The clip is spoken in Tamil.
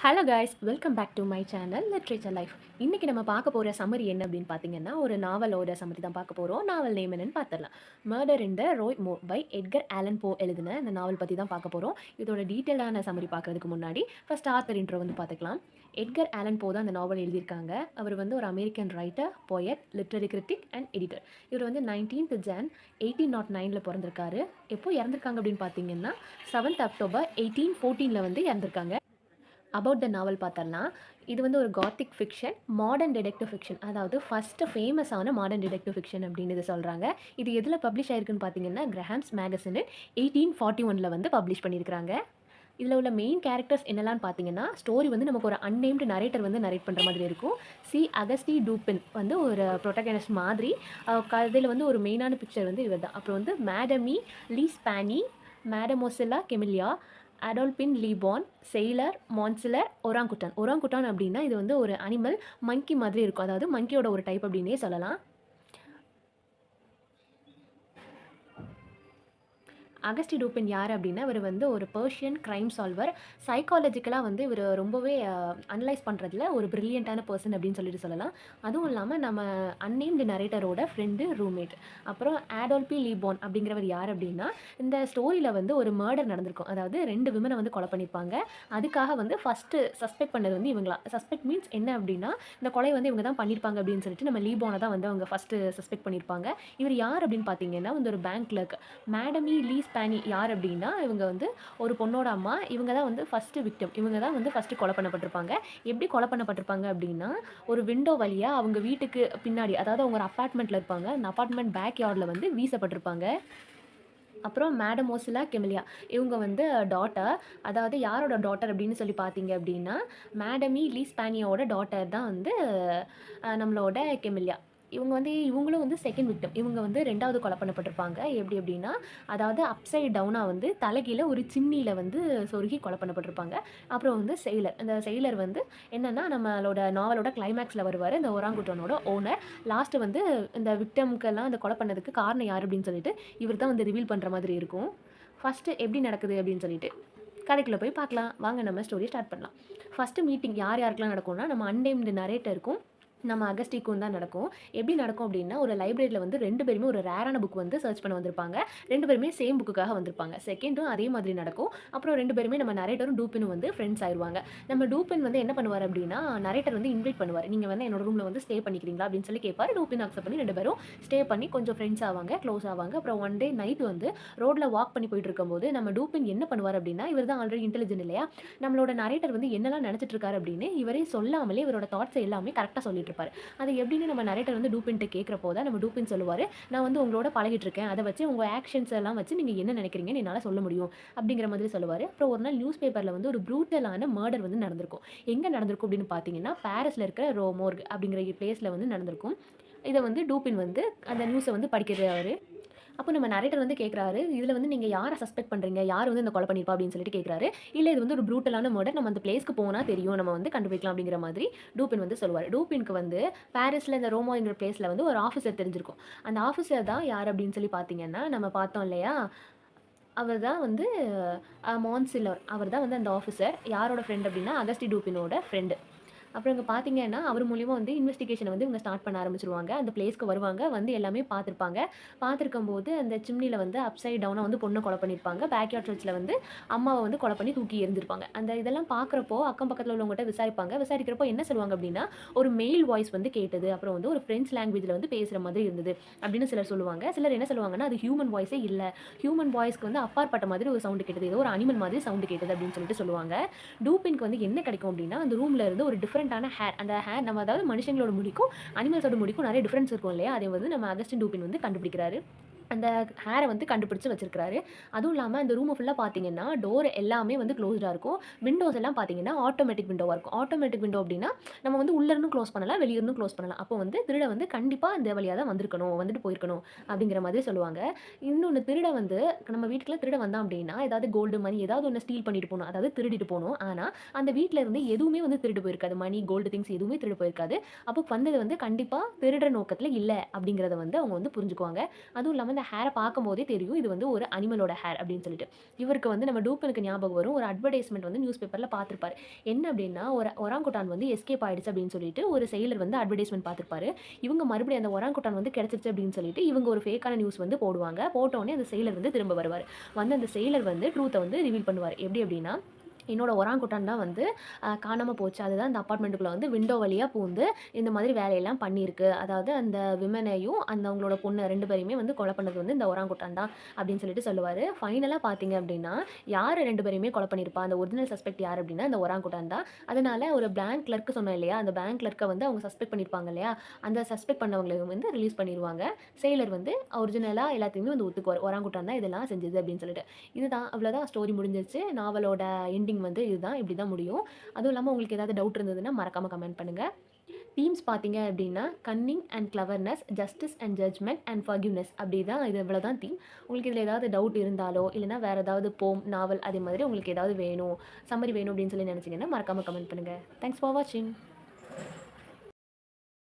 Hello guys, welcome back to my channel literature life. இன்றைக்கி நம்ம பார்க்க போகிற சம்மரி என்ன அப்படின்னு பார்த்தீங்கன்னா, ஒரு நாவலோட சம்மரி தான் பார்க்க போகிறோம். நாவல் நேம் என்னன்னு பார்த்துடலாம். Murder in the Rue Morgue by Edgar Allan Poe எழுதின இந்த நாவல் பற்றி தான் பார்க்க போகிறோம். இதோட டீட்டெயிலான சம்மரி பார்க்குறதுக்கு முன்னாடி ஃபர்ஸ்ட் ஆத்தர் இன்ட்ரோ வந்து பார்த்துக்கலாம். எட்கர் ஆலன் போ தான் அந்த நாவல் எழுதியிருக்காங்க. அவர் வந்து ஒரு American writer, poet, literary critic and editor. இவர் வந்து 19th Jan 1809 பிறந்திருக்காரு. எப்போ இறந்திருக்காங்க அப்படின்னு பார்த்தீங்கன்னா 7th October 1814 வந்து இறந்திருக்காங்க. அபவுட் த நாவல் பார்த்தோம்னா, இது வந்து ஒரு Gothic fiction, modern detective fiction. அதாவது ஃபஸ்ட்டு ஃபேமஸான மாடர்ன் டிடெக்டிவ் ஃபிக்ஷன் அப்படின்னு இது சொல்கிறாங்க. இது எதில் பப்ளிஷ் ஆயிருக்குன்னு பார்த்தீங்கன்னா, கிரஹாம்ஸ் மேகசினில் 1841 வந்து பப்ளிஷ் பண்ணியிருக்கிறாங்க. இதில் உள்ள மெயின் கேரக்டர்ஸ் என்னெல்லாம் பார்த்தீங்கன்னா, ஸ்டோரி வந்து நமக்கு ஒரு அன்னேம்டு நரேட்டர் வந்து நரேட் பண்ணுற மாதிரி இருக்கும். அகஸ்டி டூபின் வந்து ஒரு ப்ரொட்டகனிஸ்ட் மாதிரி. கதையில் வந்து ஒரு மெயினான பிக்சர் வந்து இவர் தான். அப்புறம் வந்து மேடமி லீஸ்பானி, மேடமோசில்லா கெமிலியா, அடோல்பின் லீபான், செயிலர், மான்சிலர், ஒராங்குட்டான். ஒராங்குட்டான் அப்படின்னா இது வந்து ஒரு அனிமல், மங்கி மாதிரி இருக்கும். அதாவது மங்கியோட ஒரு டைப் அப்படின்னே சொல்லலாம். அகஸ்டி டூபின் யார் அப்படின்னா, இவர் வந்து ஒரு பெர்ஷியன் க்ரைம் சால்வர். சைக்காலஜிக்கலாக வந்து இவர் ரொம்பவே அனலைஸ் பண்ணுறதுல ஒரு ப்ரில்லியண்ட்டான பர்சன் அப்படின்னு சொல்லிட்டு சொல்லலாம். அதுவும் இல்லாமல் நம்ம அன்னேம்டு நரேட்டரோட ஃப்ரெண்டு, ரூம்மேட். அப்புறம் ஆடோல்பி லீபான் அப்படிங்கிறவர் யார் அப்படின்னா, இந்த ஸ்டோரியில் வந்து ஒரு மர்டர் நடந்திருக்கும். அதாவது 2 விமனை வந்து கொலை பண்ணியிருப்பாங்க. அதுக்காக வந்து ஃபஸ்ட்டு சஸ்பெக்ட் பண்ணது வந்து இவங்களா. சஸ்பெக்ட் மீன்ஸ் என்ன அப்படின்னா, இந்த கொலை வந்து இவங்க தான் பண்ணியிருப்பாங்க அப்படின்னு சொல்லிட்டு நம்ம லீபானை தான் வந்து அவங்க ஃபஸ்ட்டு சஸ்பெக்ட் பண்ணியிருப்பாங்க. இவர் யார் அப்படின்னு பார்த்தீங்கன்னா வந்து ஒரு பேங்க் கிளர்க். மேடமி லீஸ்பானி யார் அப்படின்னா, இவங்க வந்து ஒரு பொண்ணோட அம்மா. இவங்க தான் வந்து ஃபஸ்ட்டு விக்டிம். இவங்க தான் வந்து ஃபஸ்ட்டு கொலை பண்ணப்பட்டிருப்பாங்க. எப்படி கொலை பண்ணப்பட்டிருப்பாங்க அப்படின்னா, ஒரு விண்டோ வழியா அவங்க வீட்டுக்கு பின்னாடி, அதாவது அவங்க ஒரு அப்பார்ட்மெண்ட்டில் இருப்பாங்க. அந்த அப்பார்ட்மெண்ட் பேக் யார்டில் வந்து வீசப்பட்டிருப்பாங்க. அப்புறம் மேடமோசிலா கெமிலியா, இவங்க வந்து டாட்டர். அதாவது யாரோட டாட்டர் அப்படின்னு சொல்லி பார்த்தீங்க அப்படின்னா, மேடமி லீஸ்பானியோட டாட்டர் தான் வந்து நம்மளோட கெமிலியா. இவங்க வந்து இவங்களும் வந்து செகண்ட் விக்டிம். இவங்க வந்து 2வது கொலை பண்ணப்பட்டிருப்பாங்க. எப்படி அப்படின்னா, அதாவது அப்சைட் டவுனாக வந்து தலைகீழ ஒரு சிம்னியில் வந்து சொருகி கொலை பண்ணப்பட்டிருப்பாங்க. அப்புறம் வந்து செயிலர். அந்த செயிலர் வந்து என்னன்னா, நம்மளோட நாவலோட கிளைமேக்ஸில் வருவார். இந்த ஒராங்குட்டானோட ஓனர். லாஸ்ட்டு வந்து இந்த விக்டம்க்கெல்லாம் அந்த கொலை பண்ணதுக்கு காரணம் யார் அப்படின்னு சொல்லிட்டு இவர் தான் வந்து ரிவீல் பண்ணுற மாதிரி இருக்கும். ஃபஸ்ட்டு எப்படி நடக்குது அப்படின்னு சொல்லிட்டு கதைக்குள்ளே போய் பார்க்கலாம். வாங்க நம்ம ஸ்டோரி ஸ்டார்ட் பண்ணலாம். ஃபஸ்ட்டு மீட்டிங் யார் யாருக்கெல்லாம் நடக்கும்னா, நம்ம அன்நேம்டு நரேட்டருக்கும் நம்ம அகஸ்டிக்கும் தான் நடக்கும். எப்படி நடக்கும் அப்படின்னா, ஒரு லைப்ரரியில் வந்து 2 பேருமே ஒரு ரேரான புக் வந்து சர்ச் பண்ண வந்திருப்பாங்க. 2 பேருமே சேம் புக்குக்காக வந்திருப்பாங்க. செகண்டும் அதே மாதிரி நடக்கும். அப்புறம் 2 பேருமே நம்ம நரேட்டரும் டூபினும் வந்து ஃப்ரெண்ட்ஸ் ஆயிருவாங்க. நம்ம டூபின் வந்து என்ன பண்ணுவார் அப்படின்னா, நரேட்டர் வந்து இன்வைட் பண்ணுவார். நீங்கள் வந்து என்னோட ரூமில் வந்து ஸ்டே பண்ணிக்கிறீங்களா அப்படின்னு சொல்லி கேட்பார். டூபின் அக்செப்ட் பண்ணி 2 பேரும் ஸ்டே பண்ணி கொஞ்சம் ஃப்ரெண்ட்ஸ் ஆவாங்க, க்ளோஸ் ஆவாங்க. அப்புறம் ஒன் டே நைட் வந்து ரோட்டில் வாக் பண்ணி போயிட்டு இருக்கும்போது நம்ம டூபின் என்ன பண்ணுவார் அப்படின்னா, இவர் தான் ஆல்ரெடி இன்டெலிஜென்ட் இல்லையா, நம்மளோட நரேட்டர் வந்து என்னெல்லாம் நினச்சிட்டு இருக்காரு அப்படின்னு இவரே சொல்லாமலே இவரோட தாட்ஸ் எல்லாமே கரெக்டாக சொல்லிட்டு இருப்பாரு. அது எப்படின்னு நம்ம நரேட்டர் வந்து டூபின்ட்ட கேட்குறப்போ தான் நம்ம டூபின் சொல்லுவார், நான் வந்து உங்களோட பழகிட்டு இருக்கேன். அதை வச்சு உங்கள் ஆக்ஷன்ஸ் எல்லாம் வச்சு நீங்கள் என்ன நினைக்கிறீங்கன்னு என்னால் சொல்ல முடியும் அப்படிங்கிற மாதிரி சொல்லுவார். அப்புறம் ஒரு நாள் நியூஸ் பேப்பரில் வந்து ஒரு ப்ரூட்டலான மர்டர் வந்து நடந்திருக்கும். எங்கே நடந்திருக்கும் அப்படின்னு பார்த்தீங்கன்னா, பாரிஸில் இருக்கிற ரோமோர்க் அப்படிங்கிற பிளேஸில் வந்து நடந்திருக்கும். இதை வந்து டூபின் வந்து அந்த நியூஸை வந்து படிக்கிறாரு. அப்போ நம்ம நரேட்டர் வந்து கேட்குறாரு, இதில் வந்து நீங்கள் யாரை சஸ்பெக்ட் பண்ணுறீங்க, யார் வந்து இந்த கொலை பண்ணியிருப்பா அப்படின்னு சொல்லிட்டு கேட்குறாரு. இல்லை இது வந்து ஒரு ப்ரூட்டலான மர்டர், நம்ம அந்த பிளேஸ்க்கு போனால் தெரியும், நம்ம வந்து கண்டுபிடிக்கலாம் அப்படிங்கிற மாதிரி டூபின் வந்து சொல்லுவார். டூபினுக்கு வந்து பாரிஸில் இந்த ரோமோங்கிற பிளேஸில் வந்து ஒரு ஆஃபீஸர் தெரிஞ்சிருக்கும். அந்த ஆஃபீஸர் தான் யார் அப்படின்னு சொல்லி பார்த்தீங்கன்னா, நம்ம பார்த்தோம் இல்லையா, அவர் தான் வந்து மான்சிலர். அவர் தான் வந்து அந்த ஆஃபீஸர். யாரோட ஃப்ரெண்ட் அப்படின்னா, அகஸ்டி டூபினோட ஃப்ரெண்டு. அப்புறம் இங்கே பார்த்தீங்கன்னா, அவர் மூலியமா வந்து இன்வெஸ்டிகேஷனை வந்து இவங்க ஸ்டார்ட் பண்ண ஆரம்பிச்சுருவாங்க. அந்த பிளேஸ்க்கு வருவாங்க. வந்து எல்லாமே பார்த்துருப்பாங்க. பார்த்துருக்கும்போது அந்த சிம்னில வந்து அப்சைட் டவுனா வந்து பொண்ண கொலை பண்ணியிருப்பாங்க. பேக்யார்ட் சர்ச்ல வந்து அம்மாவ வந்து கொலை பண்ணி தூக்கி எறிஞ்சிருப்பாங்க. அந்த இதெல்லாம் பார்க்குறப்போ அக்கம் பக்கத்தில உள்ளவங்ககிட்ட விசாரிப்பாங்க. விசாரிக்கிறப்போ என்ன சொல்லுவாங்க அப்படின்னா, ஒரு மெயில் வாய்ஸ் வந்து கேட்டது. அப்புறம் வந்து ஒரு ஃப்ரெஞ்ச் லாங்குவேஜ்ல வந்து பேசுற மாதிரி இருந்தது அப்படின்னு சிலர் சொல்லுவாங்க. சிலர் என்ன சொல்லுவாங்கன்னா, அது ஹியூமன் வாய்ஸே இல்ல. ஹியூமன் வாய்ஸ்க்கு வந்து அப்பாற்பட்ட மாதிரி ஒரு சவுண்ட் கேட்டது. ஏதோ ஒரு அனிமல் மாதிரி சவுண்ட் கேட்டது அப்படின்னு சொல்லிட்டு சொல்லுவாங்க. டூபின்க்கு வந்து என்ன கிடைக்கும் அப்படின்னா, அந்த ரூம்ல இருந்து ஒரு டிஃபரண்டான ஹேர். அந்த ஹேர் நம்ம அதாவது மனுஷங்களோட முடிக்கும், அனிமல்ஸோட முடிக்கும் நிறைய டிஃபரன்ஸ் இருக்கும் இல்லையா? அதை வந்து நம்ம அகஸ்டின் டூபின் வந்து கண்டுபிடிக்கிறாரு. அந்த ஹேரை வந்து கண்டுபிடிச்சு வச்சிருக்காரு. அதுவும் இல்லாம அந்த ரூம் ஃபுல்லா பார்த்தீங்கன்னா, டோர் எல்லாமே வந்து க்ளோஸ்டா இருக்கும். விண்டோஸ் எல்லாம் பார்த்தீங்கன்னா, ஆட்டோமேட்டிக் விண்டோவா இருக்கும். ஆட்டோமேட்டிக் விண்டோ அப்படின்னா, நம்ம வந்து உள்ள இருந்தும் க்ளோஸ் பண்ணலாம், வெளிய இருந்தும் க்ளோஸ் பண்ணலாம். அப்போ வந்து திருடன் வந்து கண்டிப்பா இந்த வழியா தான் வந்திருக்கணும், வந்துட்டு போயிருக்கணும் அப்படிங்கிற மாதிரி சொல்லுவாங்க. இன்னொன்னு திருடன் வந்து நம்ம வீட்டுக்குள்ள திருடன் வந்தான் அப்படின்னா, ஏதாவது கோல்டு, மணி ஏதாவது ஒண்ணு ஸ்டீல் பண்ணிட்டு போணும். அதாவது திருடிட்டு போணும். ஆனா, அந்த வீட்ல இருந்து எதுவுமே வந்து திருடு போயிருக்காது. மணி, கோல்டு திங்ஸ் எதுவுமே திருடு போயிருக்காது. அப்போ வந்தது வந்து கண்டிப்பா திருடுற நோக்கத்துல இல்ல அப்படிங்கிறத வந்து அவங்க வந்து புரிஞ்சுக்குவாங்க. அதுவும் இல்லாம அந்த ஹேர பார்க்கும்போதே தெரியும் இது வந்து ஒரு அனிமலோட ஹேர் அப்படின்னு சொல்லிட்டு. இவருக்கு வந்து நம்ம டூப்பனுக்கு ஞாபகம் வரும். ஒரு அட்வர்டைஸ்மென்ட் வந்து நியூஸ் பேப்பர்ல பார்த்திருப்பாரு. என்ன அப்படின்னா, ஒரு ஒராங்குட்டான் வந்து எஸ்கேப் ஆயிடுச்சு அப்படின்னு சொல்லிட்டு ஒரு செயிலர் வந்து அட்வர்டைஸ்மென்ட் பார்த்திருப்பாரு. இவங்க மறுபடியும் அந்த ஒராங்குட்டான் வந்து கிடைச்சிருச்சு அப்படின்னு சொல்லிட்டு இவங்க ஒரு ஃபேக்கான நியூஸ் வந்து போடுவாங்க. போட்டோனே அந்த செயிலர் வந்து திரும்ப வருவாரு. வந்து அந்த செயிலர் வந்து ட்ரூத்த வந்து ரிவீல் பண்ணுவாரு. எப்படி அப்படின்னா, என்னோட ஒராங்குட்டான் தான் வந்து காணாம போச்சு. அதுதான் இந்த அபார்ட்மெண்ட்டுக்குள்ள வந்து விண்டோ வழியா பூந்து இந்த மாதிரி வேலையெல்லாம் பண்ணியிருக்கு. அதாவது அந்த விமனையும், அந்த அவங்களோட பொண்ணு 2 பேரையுமே வந்து கொலை பண்ணது வந்து இந்த ஒராங்குட்டான் தான் அப்படின்னு சொல்லிட்டு சொல்லுவாரு. ஃபைனலா பார்த்தீங்க அப்படின்னா, யாரு 2 பேரையுமே கொலை பண்ணியிருப்பா? அந்த ஒரிஜினல் சஸ்பெக்ட் யாரு அப்படின்னா, இந்த ஒராங்குட்டான் தான். அதனால ஒரு பேங்க் கிளர்க் சொன்னேன் இல்லையா? அந்த பேங்க் கிளர்க்க வந்து அவங்க சஸ்பெக்ட் பண்ணியிருப்பாங்க இல்லையா? அந்த சஸ்பெக்ட் பண்ணவங்கள வந்து ரிலீஸ் பண்ணிருவாங்க. செயிலர் வந்து ஒரிஜினலா எல்லாத்தையுமே வந்து ஒத்துக்குவாரு. ஒராங்குட்டான் தான் இதெல்லாம் செஞ்சது அப்படின்னு சொல்லிட்டு. இதுதான் அவ்வளோதான் ஸ்டோரி முடிஞ்சிருச்சு. நாவலோட எண்டிங் வந்து இதுதான். இப்படி தான் முடியும். அதுவும் இல்லாம உங்களுக்கு ஏதாவது டவுட் இருந்ததுன்னா மறக்காம கமெண்ட் பண்ணுங்க. தீம்ஸ் பார்த்தீங்க அப்படின்னா, cunning and cleverness, justice and judgement and forgiveness அப்படி தான் இது இவ்வளோதான் தீம். உங்களுக்கு இதில ஏதாவது டவுட் இருந்தாலோ, இல்லைனா வேற ஏதாவது போம், நாவல் அதே மாதிரி உங்களுக்கு ஏதாவது வேணும், சம்மரி வேணும் அப்படின்னு சொல்லி நினைச்சீங்கன்னா மறக்காம கமெண்ட் பண்ணுங்க. தேங்க்ஸ் ஃபார் வாட்சிங்.